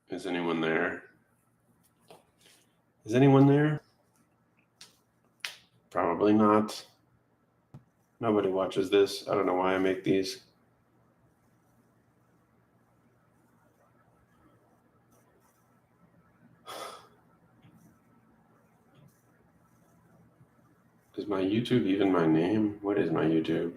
Is anyone there? Is anyone there? Probably not. Nobody watches this. I don't know why I make these. Is my YouTube even my name? What is my YouTube?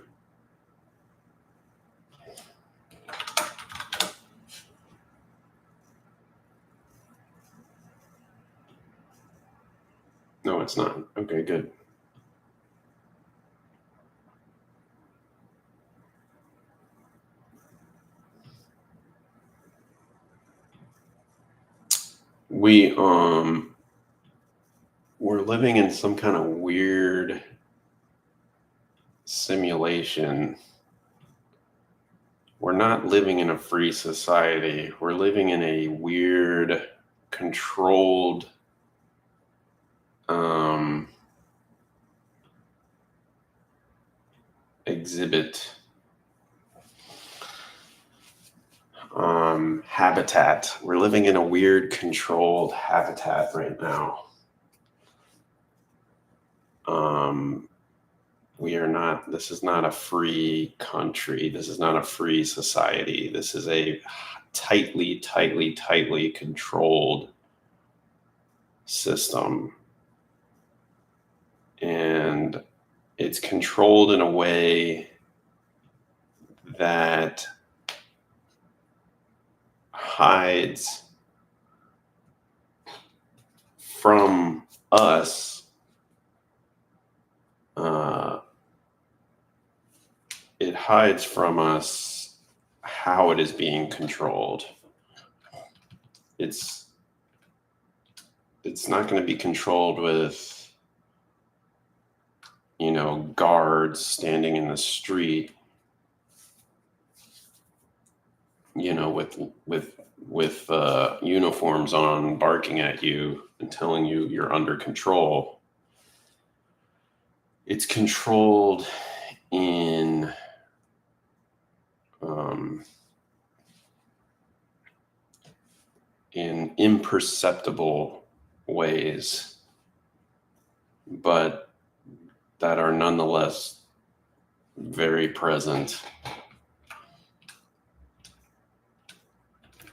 No, it's not. Okay, good. We're living in some kind of weird simulation. We're not living in a free society. We're living in a weird, controlled, exhibit habitat. We're living in a weird, controlled habitat right now. This is not a free country. This is not a free society. This is a tightly controlled system. And it's controlled in a way that hides from us it hides from us how it is being controlled. It's not going to be controlled with guards standing in the street, with uniforms on, barking at you and telling you you're under control. It's controlled in imperceptible ways, but that are nonetheless very present.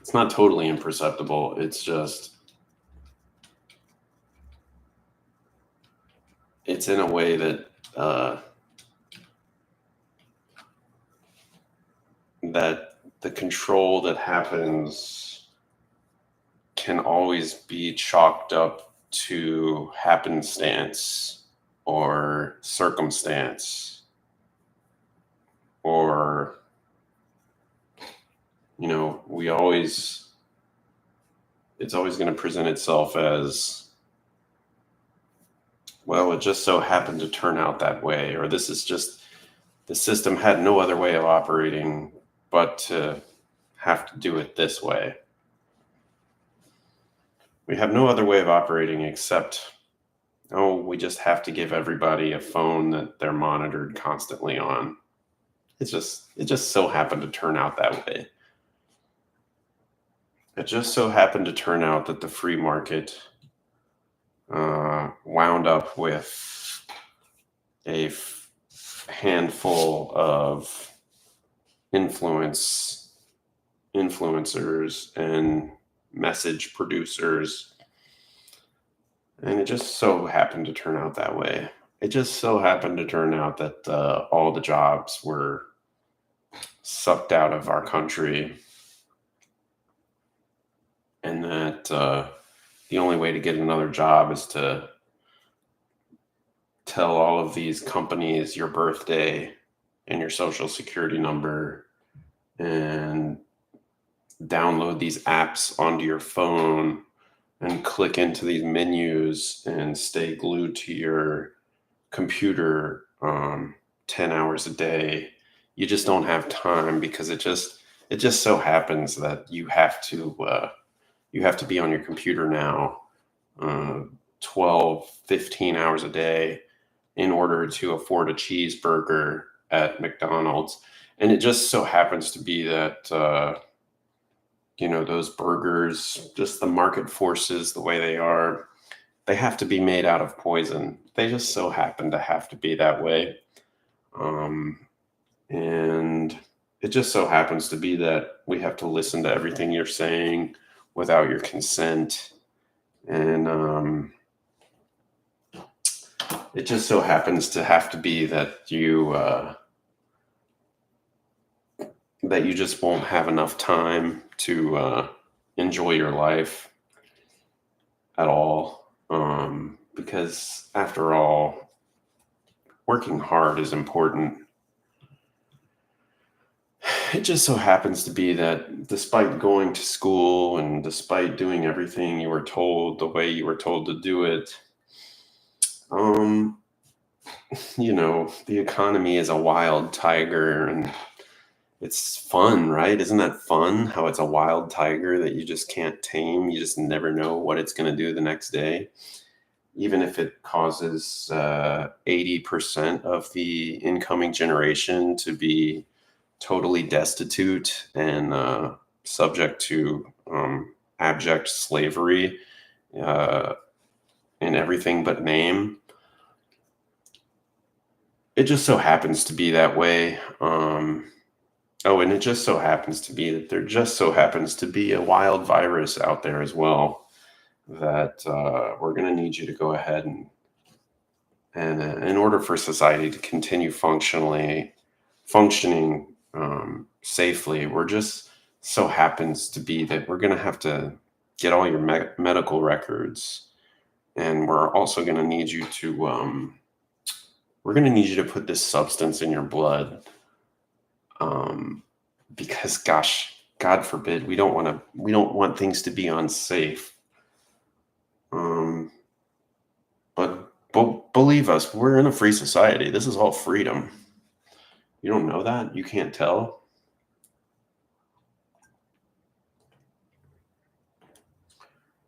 It's not totally imperceptible. It's just, it's in a way that that the control that happens can always be chalked up to happenstance or circumstance, or it's always going to present itself as, well, it just so happened to turn out that way, or this is just, the system had no other way of operating but to have to do it this way. We have no other way of operating except, we just have to give everybody a phone that they're monitored constantly on. It just so happened to turn out that way. It just so happened to turn out that the free market wound up with a handful of influencers and message producers, and it just so happened to turn out that way. It just so happened to turn out that all the jobs were sucked out of our country, and that the only way to get another job is to tell all of these companies your birthday and your social security number and download these apps onto your phone and click into these menus and stay glued to your computer 10 hours a day. You just don't have time, because it just so happens that you have to be on your computer now 12, 15 hours a day in order to afford a cheeseburger at McDonald's. And it just so happens to be that those burgers, just the market forces, the way they are, they have to be made out of poison. They just so happen to have to be that way. Um, and it just so happens to be that we have to listen to everything you're saying without your consent. And it just so happens to have to be that you just won't have enough time to enjoy your life at all. Because after all, working hard is important. It just so happens to be that despite going to school and despite doing everything you were told the way you were told to do it, um, the economy is a wild tiger, and it's fun, right? Isn't that fun? How it's a wild tiger that you just can't tame. You just never know what it's going to do the next day. Even if it causes 80% of the incoming generation to be totally destitute and subject to abject slavery uh, in everything but name. It just so happens to be that way. Oh, and it just so happens to be that there just so happens to be a wild virus out there as well that we're going to need you to go ahead and in order for society to continue functioning safely, we're just so happens to be that we're going to have to get all your medical records, and we're also going to need you to put this substance in your blood, um, because gosh, God forbid, we don't want things to be unsafe. Um, but believe us, we're in a free society. This is all freedom. You don't know that? You can't tell?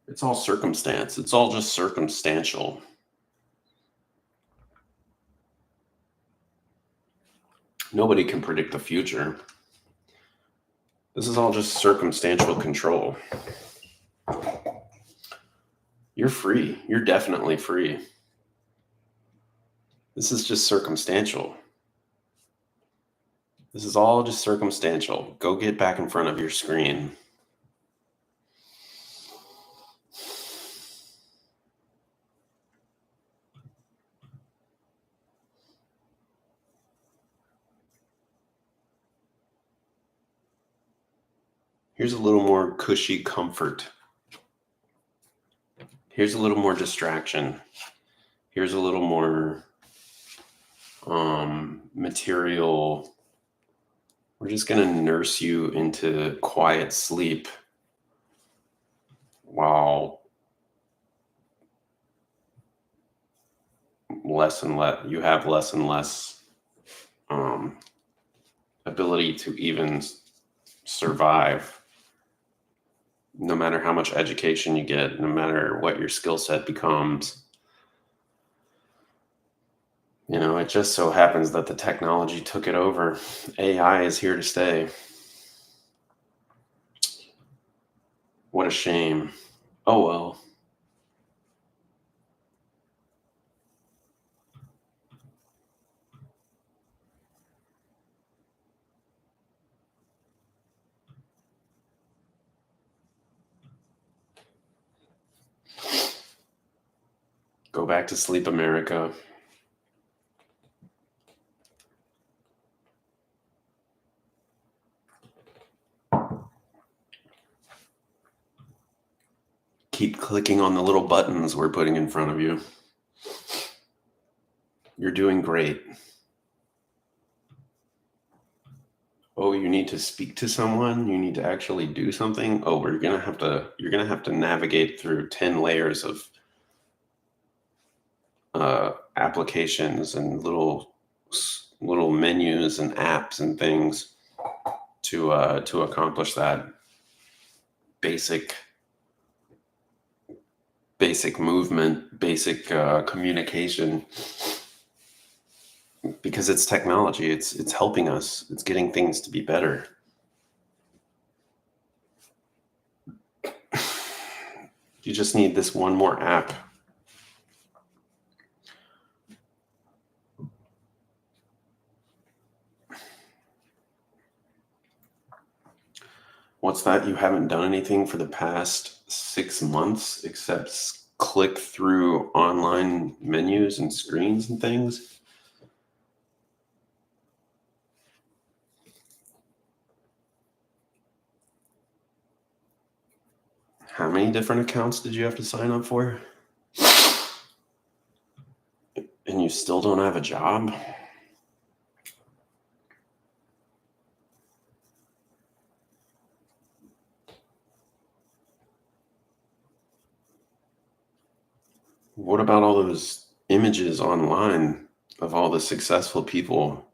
It's all circumstance. It's all just circumstantial. Nobody can predict the future. This is all just circumstantial control. You're free. You're definitely free. This is just circumstantial. This is all just circumstantial. Go get back in front of your screen. Here's a little more cushy comfort. Here's a little more distraction. Here's a little more material. We're just going to nurse you into quiet sleep while you have less and less ability to even survive. No matter how much education you get, no matter what your skill set becomes, it just so happens that the technology took it over. AI is here to stay. What a shame. Oh well. Go back to sleep, America. Keep clicking on the little buttons we're putting in front of you. You're doing great. Oh, you need to speak to someone? You need to actually do something? Oh, you're going to have to navigate through 10 layers of applications and little menus and apps and things to accomplish that basic movement, basic communication. Because it's technology, it's helping us, it's getting things to be better. You just need this one more app. What's that? You haven't done anything for the past 6 months except click through online menus and screens and things? How many different accounts did you have to sign up for? And you still don't have a job? What about all those images online of all the successful people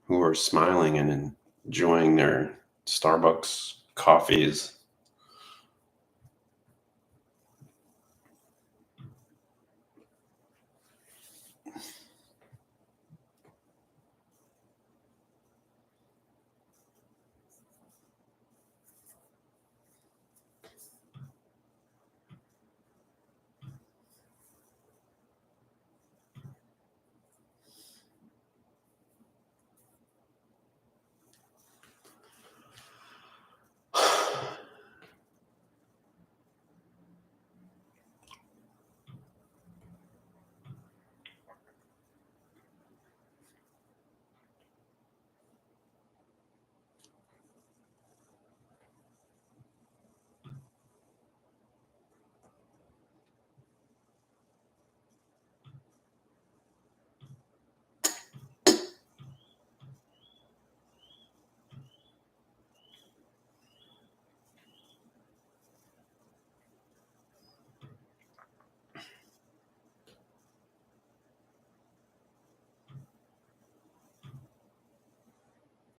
who are smiling and enjoying their Starbucks coffees?